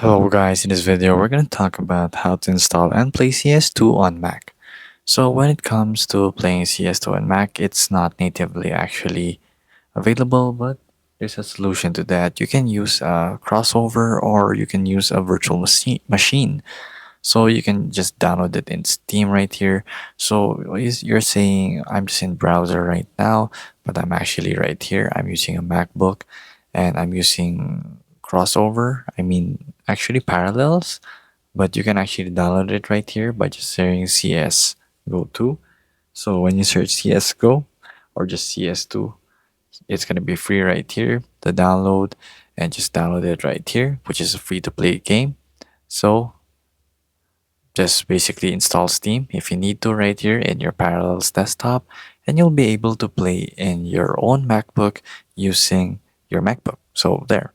Hello guys, in this video we're going to talk about how to install and play CS2 on Mac. So when it comes to playing CS2 on Mac, it's not natively actually available, but there's a solution to that. You can use a crossover or you can use a virtual machine. So you can just download it in Steam right here. So you're saying I'm just in browser right now, but I'm actually right here. I'm using a MacBook and I'm using crossover. I mean, actually parallels, but you can actually download it right here by just searching CS Go 2. So when you search CSGO or just CS2, it's gonna be free right here to download and just download it right here, which is a free to play game. So just basically install Steam if you need to right here in your Parallels desktop, and you'll be able to play in your own MacBook using your MacBook. So there.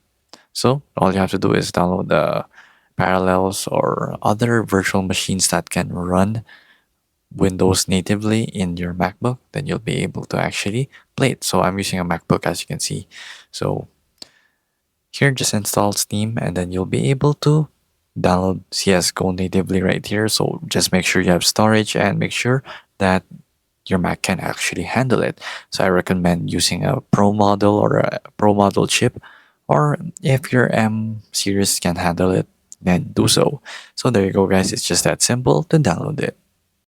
So all you have to do is download the Parallels or other virtual machines that can run Windows natively in your MacBook, then you'll be able to actually play it. So I'm using a MacBook as you can see. So here, just install Steam and then you'll be able to download CSGO natively right here. So just make sure you have storage and make sure that your Mac can actually handle it. So I recommend using a Pro model or a Pro model chip, or if your M series can handle it, then do so. So there you go guys, it's just that simple to download it.